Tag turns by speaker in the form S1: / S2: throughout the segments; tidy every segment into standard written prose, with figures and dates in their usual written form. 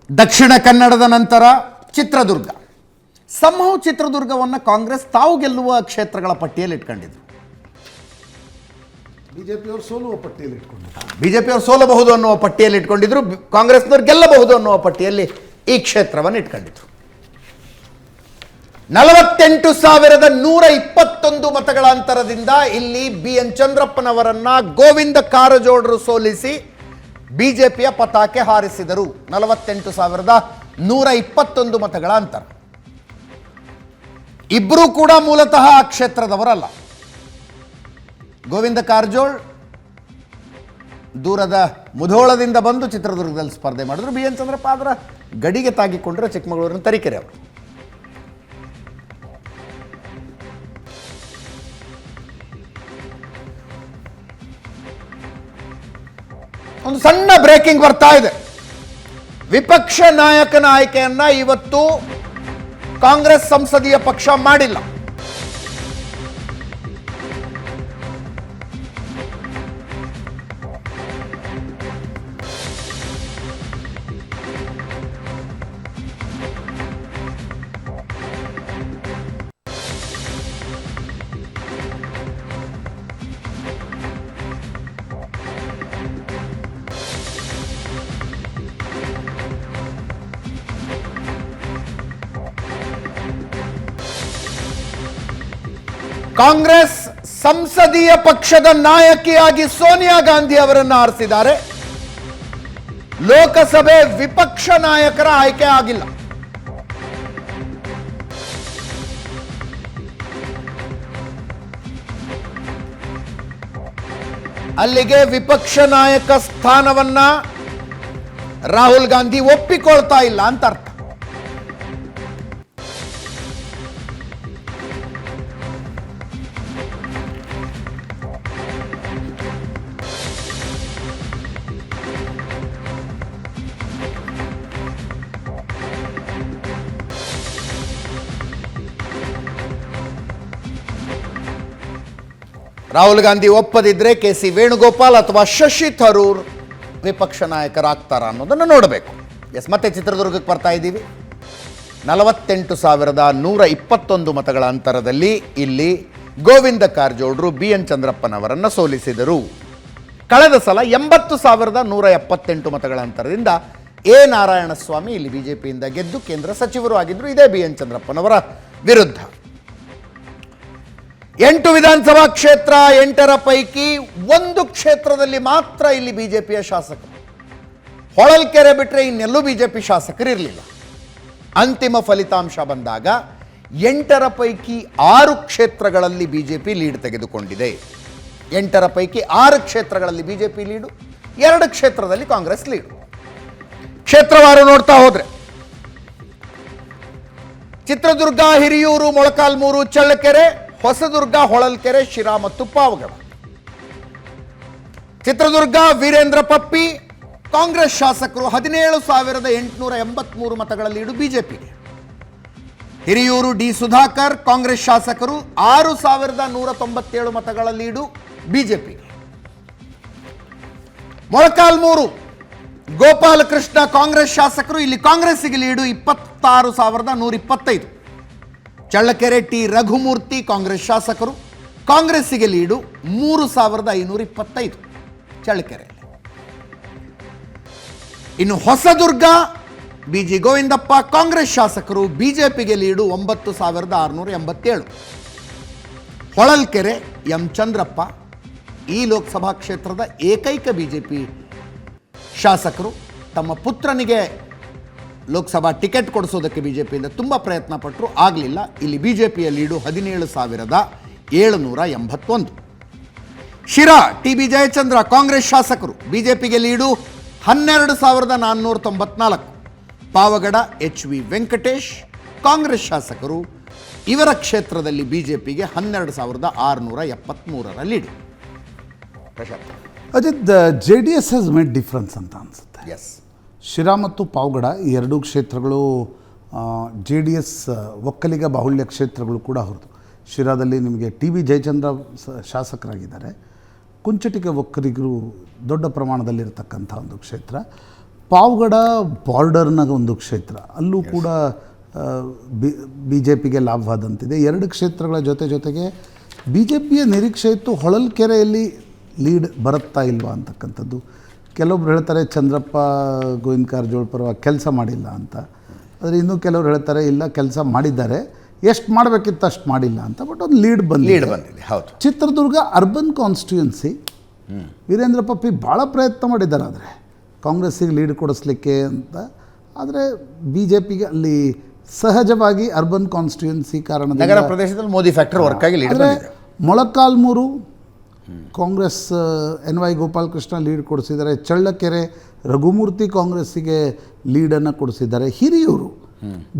S1: ದಕ್ಷಿಣ ಕನ್ನಡದ ನಂತರ ಚಿತ್ರದುರ್ಗ. ಸಂಭವ ಚಿತ್ರದುರ್ಗವನ್ನು ಕಾಂಗ್ರೆಸ್ ತಾವು ಗೆಲ್ಲುವ ಕ್ಷೇತ್ರಗಳ ಪಟ್ಟಿಯಲ್ಲಿ ಇಟ್ಕೊಂಡಿದ್ರು.
S2: ಬಿಜೆಪಿಯವರು ಸೋಲುವ ಪಟ್ಟಿಯಲ್ಲಿ ಇಟ್ಕೊಂಡಿದ್ರು.
S1: ಬಿಜೆಪಿಯವರು ಸೋಲಬಹುದು ಅನ್ನುವ ಪಟ್ಟಿಯಲ್ಲಿ ಇಟ್ಕೊಂಡಿದ್ರು. ಕಾಂಗ್ರೆಸ್ನವ್ರು ಗೆಲ್ಲಬಹುದು ಅನ್ನುವ ಪಟ್ಟಿಯಲ್ಲಿ ಈ ಕ್ಷೇತ್ರವನ್ನು ಇಟ್ಕೊಂಡಿದ್ರು. 48,121 ಮತಗಳ ಅಂತರದಿಂದ ಇಲ್ಲಿ BN ಚಂದ್ರಪ್ಪನವರನ್ನ ಗೋವಿಂದ ಕಾರಜೋಳರು ಸೋಲಿಸಿ ಬಿಜೆಪಿಯ ಪತಾಕೆ ಹಾರಿಸಿದರು. 48,121 ಮತಗಳ ಅಂತರ. ಇಬ್ಬರೂ ಕೂಡ ಮೂಲತಃ ಆ ಕ್ಷೇತ್ರದವರಲ್ಲ. ಗೋವಿಂದ ಕಾರಜೋಳ್ ದೂರದ ಮುಧೋಳದಿಂದ ಬಂದು ಚಿತ್ರದುರ್ಗದಲ್ಲಿ ಸ್ಪರ್ಧೆ ಮಾಡಿದ್ರು. BN ಚಂದ್ರಪ್ಪ ಅದರ ಗಡಿಗೆ ತಾಗಿಕೊಂಡ್ರೆ ಚಿಕ್ಕಮಗಳೂರಿನ ತರೀಕೆರೆ ಅವರು. ಒಂದು ಸಣ್ಣ ಬ್ರೇಕಿಂಗ್ ಬರ್ತಾ ಇದೆ. ವಿಪಕ್ಷ ನಾಯಕನ ಆಯ್ಕೆಯನ್ನ ಇವತ್ತು ಕಾಂಗ್ರೆಸ್ ಸಂಸದೀಯ ಪಕ್ಷ ಮಾಡಿಲ್ಲ. ಕಾಂಗ್ರೆಸ್ ಸಂಸದೀಯ ಪಕ್ಷದ ನಾಯಕಿಯಾಗಿ ಸೋನಿಯಾ ಗಾಂಧಿ ಅವರನ್ನು ಆರಿಸಿದ್ದಾರೆ. ಲೋಕಸಭೆ ವಿಪಕ್ಷ ನಾಯಕರ ಆಯ್ಕೆ ಆಗಿಲ್ಲ. ಅಲ್ಲಿಗೆ ವಿಪಕ್ಷ ನಾಯಕ ಸ್ಥಾನವನ್ನ ರಾಹುಲ್ ಗಾಂಧಿ ಒಪ್ಪಿಕೊಳ್ತಾ ಇಲ್ಲ ಅಂತ ಅರ್ಥ. ರಾಹುಲ್ ಗಾಂಧಿ ಒಪ್ಪದಿದ್ರೆ KC ವೇಣುಗೋಪಾಲ್ ಅಥವಾ ಶಶಿ ಥರೂರ್ ವಿಪಕ್ಷ ನಾಯಕರಾಗ್ತಾರ ಅನ್ನೋದನ್ನು ನೋಡಬೇಕು. ಮತ್ತೆ ಚಿತ್ರದುರ್ಗಕ್ಕೆ ಬರ್ತಾ ಇದ್ದೀವಿ. 48,121 ಮತಗಳ ಅಂತರದಲ್ಲಿ ಇಲ್ಲಿ ಗೋವಿಂದ ಕಾರಜೋಳರು BN ಚಂದ್ರಪ್ಪನವರನ್ನು ಸೋಲಿಸಿದರು. ಕಳೆದ ಸಲ 80,178 ಮತಗಳ ಅಂತರದಿಂದ A ನಾರಾಯಣಸ್ವಾಮಿ ಇಲ್ಲಿ ಬಿಜೆಪಿಯಿಂದ ಗೆದ್ದು ಕೇಂದ್ರ ಸಚಿವರು ಆಗಿದ್ದರು. ಇದೇ BN ಚಂದ್ರಪ್ಪನವರ ವಿರುದ್ಧ. 8 ವಿಧಾನಸಭಾ ಕ್ಷೇತ್ರ, 8ರ ಪೈಕಿ 1 ಕ್ಷೇತ್ರದಲ್ಲಿ ಮಾತ್ರ ಇಲ್ಲಿ ಬಿಜೆಪಿಯ ಶಾಸಕರು. ಹೊಳಲ್ಕೆರೆ ಬಿಟ್ಟರೆ ಇನ್ನೆಲ್ಲೂ ಬಿಜೆಪಿ ಶಾಸಕರಿರಲಿಲ್ಲ. ಅಂತಿಮ ಫಲಿತಾಂಶ ಬಂದಾಗ 8ರ ಪೈಕಿ 6 ಕ್ಷೇತ್ರಗಳಲ್ಲಿ ಬಿಜೆಪಿ ಲೀಡ್ ತೆಗೆದುಕೊಂಡಿದೆ. 8ರ ಪೈಕಿ 6 ಕ್ಷೇತ್ರಗಳಲ್ಲಿ ಬಿಜೆಪಿ ಲೀಡು, 2 ಕ್ಷೇತ್ರದಲ್ಲಿ ಕಾಂಗ್ರೆಸ್ ಲೀಡು. ಕ್ಷೇತ್ರವಾರು ನೋಡ್ತಾ ಹೋದ್ರೆ ಚಿತ್ರದುರ್ಗ, ಹಿರಿಯೂರು, ಮೊಳಕಾಲ್ಮೂರು, ಚಳ್ಳಕೆರೆ, ಹೊಸದುರ್ಗ, ಹೊಳಲ್ಕೆರೆ, ಶಿರಾ ಮತ್ತು ಪಾವಗಡ. ಚಿತ್ರದುರ್ಗ ವೀರೇಂದ್ರ ಪಪ್ಪಿ ಕಾಂಗ್ರೆಸ್ ಶಾಸಕರು 17,883 ಮತಗಳ ಲೀಡು ಬಿಜೆಪಿಗೆ. ಹಿರಿಯೂರು D ಸುಧಾಕರ್ ಕಾಂಗ್ರೆಸ್ ಶಾಸಕರು 6,197 ಮತಗಳ ಲೀಡು ಬಿಜೆಪಿಗೆ. ಮೊಳಕಾಲ್ಮೂರು ಗೋಪಾಲಕೃಷ್ಣ ಕಾಂಗ್ರೆಸ್ ಶಾಸಕರು, ಇಲ್ಲಿ ಕಾಂಗ್ರೆಸ್ಸಿಗೆ ಲೀಡು 26,125. ಚಳ್ಳಕೆರೆ T ರಘುಮೂರ್ತಿ ಕಾಂಗ್ರೆಸ್ ಶಾಸಕರು, ಕಾಂಗ್ರೆಸ್ಸಿಗೆ ಲೀಡು 3,525 ಚಳ್ಳಕೆರೆಯಲ್ಲಿ. ಇನ್ನು ಹೊಸದುರ್ಗ BG ಗೋವಿಂದಪ್ಪ ಕಾಂಗ್ರೆಸ್ ಶಾಸಕರು, ಬಿಜೆಪಿಗೆ ಲೀಡು 9,687. ಹೊಳಲ್ಕೆರೆ M ಚಂದ್ರಪ್ಪ ಈ ಲೋಕಸಭಾ ಕ್ಷೇತ್ರದ ಏಕೈಕ ಬಿಜೆಪಿ ಶಾಸಕರು. ತಮ್ಮ ಪುತ್ರನಿಗೆ ಲೋಕಸಭಾ ಟಿಕೆಟ್ ಕೊಡಿಸೋದಕ್ಕೆ ಬಿಜೆಪಿಯಿಂದ ತುಂಬ ಪ್ರಯತ್ನ ಪಟ್ಟರು, ಆಗಲಿಲ್ಲ. ಇಲ್ಲಿ ಬಿಜೆಪಿಯ ಲೀಡು 17,781. ಶಿರಾ TB ಜಯಚಂದ್ರ ಕಾಂಗ್ರೆಸ್ ಶಾಸಕರು, ಬಿಜೆಪಿಗೆ ಲೀಡು 12,494. ಪಾವಗಡ HV ವೆಂಕಟೇಶ್ ಕಾಂಗ್ರೆಸ್ ಶಾಸಕರು, ಇವರ ಕ್ಷೇತ್ರದಲ್ಲಿ ಬಿಜೆಪಿಗೆ 12,673 lead. Prashant
S2: Ajit, JDS has made difference ಅಂತ ಅನಿಸುತ್ತೆ.
S1: ಎಸ್,
S2: ಶಿರಾ ಮತ್ತು ಪಾವಗಡ ಈ 2 ಕ್ಷೇತ್ರಗಳು JDS ಒಕ್ಕಲಿಗ ಬಾಹುಳ್ಯ ಕ್ಷೇತ್ರಗಳು ಕೂಡ ಹೌದು. ಶಿರಾದಲ್ಲಿ ನಿಮಗೆ TB ಜಯಚಂದ್ರ ಶಾಸಕರಾಗಿದ್ದಾರೆ. ಕುಂಚಟಿಗ ಒಕ್ಕಲಿಗರು ದೊಡ್ಡ ಪ್ರಮಾಣದಲ್ಲಿರ್ತಕ್ಕಂಥ ಒಂದು ಕ್ಷೇತ್ರ. ಪಾವಗಡ ಬಾರ್ಡರ್ನ ಒಂದು ಕ್ಷೇತ್ರ, ಅಲ್ಲೂ ಕೂಡ ಬಿ ಜೆ ಪಿಗೆ ಲಾಭವಾದಂತಿದೆ. 2 ಕ್ಷೇತ್ರಗಳ ಜೊತೆಗೆ ಬಿ ಜೆ ಪಿಯ ನಿರೀಕ್ಷೆ ಇತ್ತು ಹೊಳಲ್ಕೆರೆಯಲ್ಲಿ ಲೀಡ್ ಬರುತ್ತಾ ಇಲ್ವಾ ಅಂತಕ್ಕಂಥದ್ದು. ಕೆಲವೊಬ್ರು ಹೇಳ್ತಾರೆ ಚಂದ್ರಪ್ಪ ಗೋವಿಂದ ಕಾರಜೋಳ ಪರವಾಗಿ ಕೆಲಸ ಮಾಡಿಲ್ಲ ಅಂತ, ಆದರೆ ಇನ್ನೂ ಕೆಲವರು ಹೇಳ್ತಾರೆ ಇಲ್ಲ ಕೆಲಸ ಮಾಡಿದ್ದಾರೆ, ಎಷ್ಟು ಮಾಡಬೇಕಿತ್ತು ಅಷ್ಟು ಮಾಡಿಲ್ಲ ಅಂತ. ಬಟ್ ಒಂದು ಲೀಡ್ ಬಂದಿದೆ.
S1: ಹೌದು.
S2: ಚಿತ್ರದುರ್ಗ ಅರ್ಬನ್ ಕಾನ್ಸ್ಟಿಟ್ಯೂನ್ಸಿ ವೀರೇಂದ್ರ ಪಪ್ಪಿ ಭಾಳ ಪ್ರಯತ್ನ ಮಾಡಿದ್ದಾರೆ, ಆದರೆ ಕಾಂಗ್ರೆಸ್ಸಿಗೆ ಲೀಡ್ ಕೊಡಿಸ್ಲಿಕ್ಕೆ ಅಂತ. ಆದರೆ ಬಿ ಜೆ ಪಿಗೆ ಅಲ್ಲಿ ಸಹಜವಾಗಿ ಅರ್ಬನ್ ಕಾನ್ಸ್ಟಿಟ್ಯೂನ್ಸಿ ಕಾರಣದಿಂದ
S1: ನಗರ ಪ್ರದೇಶದಲ್ಲಿ ಮೋದಿ ಫ್ಯಾಕ್ಟರ್ ವರ್ಕ್ ಆಗಿ ಲೀಡ್ ಬಂದಿದೆ.
S2: ಮೊಳಕಾಲ್ಮೂರು ಕಾಂಗ್ರೆಸ್ NY ಗೋಪಾಲಕೃಷ್ಣ ಲೀಡ್ ಕೊಡಿಸಿದ್ದಾರೆ. ಚಳ್ಳಕೆರೆ ರಘುಮೂರ್ತಿ ಕಾಂಗ್ರೆಸ್ಸಿಗೆ ಲೀಡನ್ನು ಕೊಡಿಸಿದ್ದಾರೆ. ಹಿರಿಯೂರು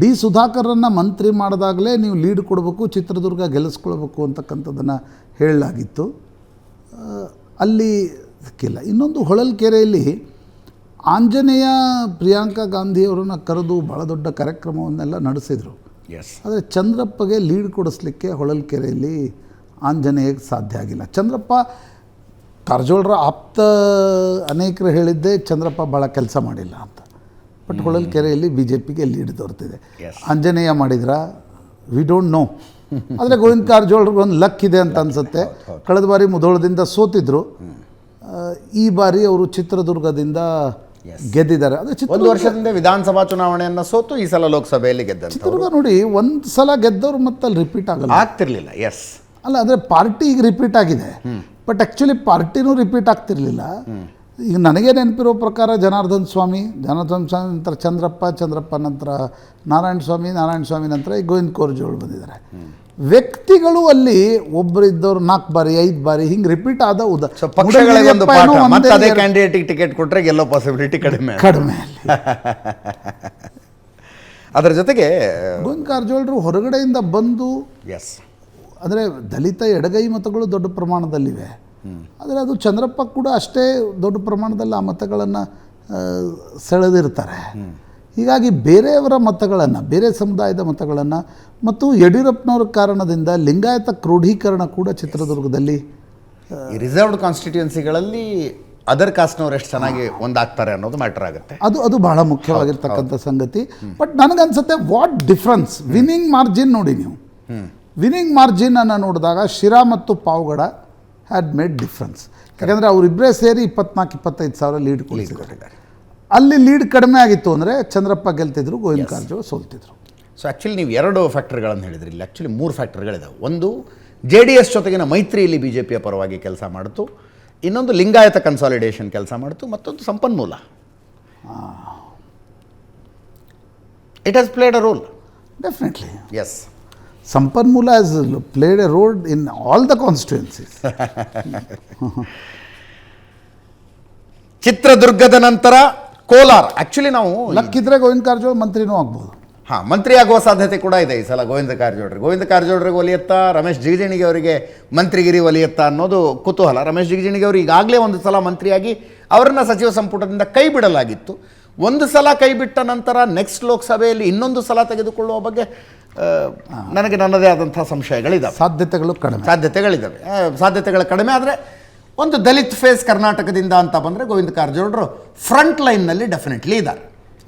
S2: ಡಿ ಸುಧಾಕರ್ರನ್ನು ಮಂತ್ರಿ ಮಾಡಿದಾಗಲೇ ನೀವು ಲೀಡ್ ಕೊಡಬೇಕು, ಚಿತ್ರದುರ್ಗ ಗೆಲ್ಲಿಸ್ಕೊಳ್ಬೇಕು ಅಂತಕ್ಕಂಥದ್ದನ್ನು ಹೇಳಲಾಗಿತ್ತು. ಅಲ್ಲಿ ಸಿಕ್ಕಿಲ್ಲ. ಇನ್ನೊಂದು ಹೊಳಲ್ಕೆರೆಯಲ್ಲಿ ಆಂಜನೇಯ ಪ್ರಿಯಾಂಕಾ ಗಾಂಧಿಯವರನ್ನು ಕರೆದು ಭಾಳ ದೊಡ್ಡ ಕಾರ್ಯಕ್ರಮವನ್ನೆಲ್ಲ ನಡೆಸಿದರು. ಆದರೆ ಚಂದ್ರಪ್ಪಗೆ ಲೀಡ್ ಕೊಡಿಸ್ಲಿಕ್ಕೆ ಹೊಳಲ್ಕೆರೆಯಲ್ಲಿ ಆಂಜನೇಯಗೆ ಸಾಧ್ಯ ಆಗಿಲ್ಲ. ಚಂದ್ರಪ್ಪ ಕಾರಜೋಳರ ಆಪ್ತ ಅನೇಕರು ಹೇಳಿದ್ದೇ ಚಂದ್ರಪ್ಪ ಭಾಳ ಕೆಲಸ ಮಾಡಿಲ್ಲ ಅಂತ. ಬಟ್ ಹೊಳಲ್ಕೆರೆಯಲ್ಲಿ ಬಿ ಜೆ ಪಿಗೆ ಲೀಡ್ ದೊರೆತಿದೆ. ಆಂಜನೇಯ ಮಾಡಿದ್ರ ವಿ ಡೋಂಟ್ ನೋ. ಆದರೆ ಗೋವಿಂದ ಕಾರಜೋಳರಿಗೆ ಒಂದು ಲಕ್ ಇದೆ ಅಂತ ಅನಿಸುತ್ತೆ. ಕಳೆದ ಬಾರಿ ಮುಧೋಳದಿಂದ ಸೋತಿದ್ರು, ಈ ಬಾರಿ ಅವರು ಚಿತ್ರದುರ್ಗದಿಂದ ಗೆದ್ದಿದ್ದಾರೆ. ಅದೇ
S1: ಒಂದು ವರ್ಷದಿಂದ ವಿಧಾನಸಭಾ ಚುನಾವಣೆಯನ್ನು ಸೋತು ಈ ಸಲ ಲೋಕಸಭೆಯಲ್ಲಿ ಗೆದ್ದ
S2: ಚಿತ್ರದುರ್ಗ ನೋಡಿ, ಒಂದು ಸಲ ಗೆದ್ದವರು ಮತ್ತೆ ಅಲ್ಲಿ ರಿಪೀಟ್ ಆಗಲ್ಲ,
S1: ಆಗ್ತಿರ್ಲಿಲ್ಲ.
S2: ಅಲ್ಲ, ಅಂದರೆ ಪಾರ್ಟಿ ಈಗ ರಿಪೀಟ್ ಆಗಿದೆ, ಬಟ್ ಆ್ಯಕ್ಚುಲಿ ಪಾರ್ಟಿನೂ ರಿಪೀಟ್ ಆಗ್ತಿರ್ಲಿಲ್ಲ. ಈಗ ನನಗೆ ನೆನಪಿರೋ ಪ್ರಕಾರ ಜನಾರ್ದನ್ ಸ್ವಾಮಿ ನಂತರ ಚಂದ್ರಪ್ಪ ನಂತರ ನಾರಾಯಣ ಸ್ವಾಮಿ ನಂತರ ಈ ಗೋವಿಂದ ಕಾರಜೋಳ ಬಂದಿದ್ದಾರೆ. ವ್ಯಕ್ತಿಗಳು ಅಲ್ಲಿ ಒಬ್ಬರಿದ್ದವ್ರು 4 ಬಾರಿ 5 ಬಾರಿ ಹಿಂಗೆ ರಿಪೀಟ್ ಆದ
S1: ಅದೇ ಕ್ಯಾಂಡಿಡೇಟಿಗೆ ಟಿಕೆಟ್ ಕೊಟ್ಟರೆ ಗೆಲ್ಲೋ ಪಾಸಿಬಿಲಿಟಿ ಕಡಿಮೆ. ಅದರ ಜೊತೆಗೆ
S2: ಗೋವಿಂದ ಕಾರಜೋಳರು ಹೊರಗಡೆಯಿಂದ ಬಂದು ಅಂದರೆ ದಲಿತ ಎಡಗೈ ಮತಗಳು ದೊಡ್ಡ ಪ್ರಮಾಣದಲ್ಲಿವೆ. ಆದರೆ ಅದು ಚಂದ್ರಪ್ಪ ಕೂಡ ಅಷ್ಟೇ ದೊಡ್ಡ ಪ್ರಮಾಣದಲ್ಲಿ ಆ ಮತಗಳನ್ನು ಸೆಳೆದಿರ್ತಾರೆ. ಹೀಗಾಗಿ ಬೇರೆಯವರ ಮತಗಳನ್ನು, ಬೇರೆ ಸಮುದಾಯದ ಮತಗಳನ್ನು ಮತ್ತು ಯಡಿಯೂರಪ್ಪನವರ ಕಾರಣದಿಂದ ಲಿಂಗಾಯತ ಕ್ರೋಢೀಕರಣ ಕೂಡ ಚಿತ್ರದುರ್ಗದಲ್ಲಿ
S1: ರಿಸರ್ವ್ಡ್ ಕಾನ್ಸ್ಟಿಟ್ಯೂನ್ಸಿಗಳಲ್ಲಿ ಅದರ್ ಕಾಸ್ಟ್ನವ್ರು ಎಷ್ಟು ಚೆನ್ನಾಗಿ ಒಂದಾಗ್ತಾರೆ ಅನ್ನೋದು ಮ್ಯಾಟರ್ ಆಗುತ್ತೆ.
S2: ಅದು ಬಹಳ ಮುಖ್ಯವಾಗಿರ್ತಕ್ಕಂಥ ಸಂಗತಿ. ಬಟ್ ನನಗನ್ಸುತ್ತೆ ವಾಟ್ ಡಿಫ್ರೆನ್ಸ್ ವಿನ್ನಿಂಗ್ ಮಾರ್ಜಿನ್ ನೋಡಿ, ನೀವು ವಿನ್ನಿಂಗ್ ಮಾರ್ಜಿನನ್ನು ನೋಡಿದಾಗ ಶಿರಾ ಮತ್ತು ಪಾವಗಡ ಹ್ಯಾಡ್ ಮೇಡ್ ಡಿಫ್ರೆನ್ಸ್. ಯಾಕಂದರೆ ಅವರಿಬ್ಬರೇ ಸೇರಿ 24-25 ಸಾವಿರ ಲೀಡ್ ಕೊಟ್ಟಿದ್ದಾರೆ. ಅಲ್ಲಿ ಲೀಡ್ ಕಡಿಮೆ ಆಗಿತ್ತು ಅಂದರೆ ಚಂದ್ರಪ್ಪ ಗೆಲ್ತಿದ್ರು, ಗೋವಿಂದ ಕಾರಜೋಳ ಸೋಲ್ತಿದ್ರು.
S1: ಸೊ ಆ್ಯಕ್ಚುಲಿ ನೀವು 2 ಫ್ಯಾಕ್ಟರ್ಗಳನ್ನು ಹೇಳಿದ್ರಿ. ಇಲ್ಲಿ ಆ್ಯಕ್ಚುಲಿ 3 ಫ್ಯಾಕ್ಟರ್ಗಳಿದ್ದಾವೆ. ಒಂದು JDS ಜೊತೆಗಿನ ಮೈತ್ರಿಯಲ್ಲಿ ಬಿ ಜೆ ಪಿಯ ಪರವಾಗಿ ಕೆಲಸ ಮಾಡಿತು, ಇನ್ನೊಂದು ಲಿಂಗಾಯತ ಕನ್ಸಾಲಿಡೇಷನ್ ಕೆಲಸ ಮಾಡಿತು, ಮತ್ತೊಂದು ಸಂಪನ್ಮೂಲ. It has played a role.
S2: Definitely ಸಂಪನ್ಮೂಲ has played a role in all the constituencies.
S1: ಚಿತ್ರದುರ್ಗದ ನಂತರ ಕೋಲಾರ. ಆ್ಯಕ್ಚುಲಿ ನಾವು
S2: ಲಕ್ಕಿದ್ರೆ ಗೋವಿಂದ ಕಾರಜೋಳ ಮಂತ್ರಿನೂ ಆಗ್ಬೋದು.
S1: ಮಂತ್ರಿ ಆಗುವ ಸಾಧ್ಯತೆ ಕೂಡ ಇದೆ ಈ ಸಲ ಗೋವಿಂದ ಕಾರಜೋಳರಿಗೆ ಒಲಿಯತ್ತಾ, ರಮೇಶ್ ಜಿಗಜಿಣಗಿ ಅವರಿಗೆ ಮಂತ್ರಿಗಿರಿ ಒಲಿಯತ್ತಾ ಅನ್ನೋದು ಕುತೂಹಲ. ರಮೇಶ್ ಜಿಗಜಿಣಗಿ ಅವರು ಈಗಾಗಲೇ ಒಂದು ಸಲ ಮಂತ್ರಿಯಾಗಿ ಅವರನ್ನು ಸಚಿವ ಸಂಪುಟದಿಂದ ಕೈ ಬಿಡಲಾಗಿತ್ತು. ಒಂದು ಸಲ ಕೈ ಬಿಟ್ಟ ನಂತರ ನೆಕ್ಸ್ಟ್ ಲೋಕಸಭೆಯಲ್ಲಿ ಇನ್ನೊಂದು ಸಲ ತೆಗೆದುಕೊಳ್ಳುವ ಬಗ್ಗೆ ನನಗೆ ನನ್ನದೇ ಆದಂಥ ಸಂಶಯಗಳಿದ್ದಾವೆ. ಸಾಧ್ಯತೆಗಳು ಕಡಿಮೆ. ಆದರೆ ಒಂದು ದಲಿತ್ ಫೇಸ್ ಕರ್ನಾಟಕದಿಂದ ಅಂತ ಬಂದರೆ ಗೋವಿಂದ ಕಾರಜೋಳರು ಫ್ರಂಟ್ ಲೈನ್ನಲ್ಲಿ ಡೆಫಿನೆಟ್ಲಿ ಇದ್ದಾರೆ.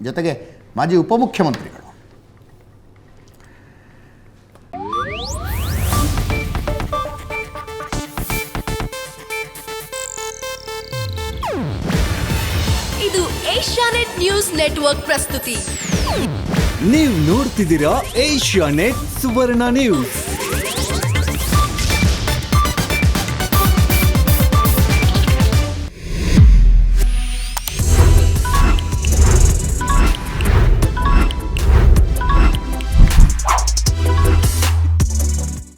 S1: ಜೊತೆಗೆ ಮಾಜಿ ಉಪಮುಖ್ಯಮಂತ್ರಿಗಳು.
S3: ಇದು ಏಷ್ಯಾನೆಟ್ ನ್ಯೂಸ್ ನೆಟ್ವರ್ಕ್ ಪ್ರಸ್ತುತಿ.
S4: ನೀವು ನೋಡ್ತಿದ್ದೀರಾ ಏಷ್ಯಾನೆಟ್ ಸುವರ್ಣ ನ್ಯೂಸ್.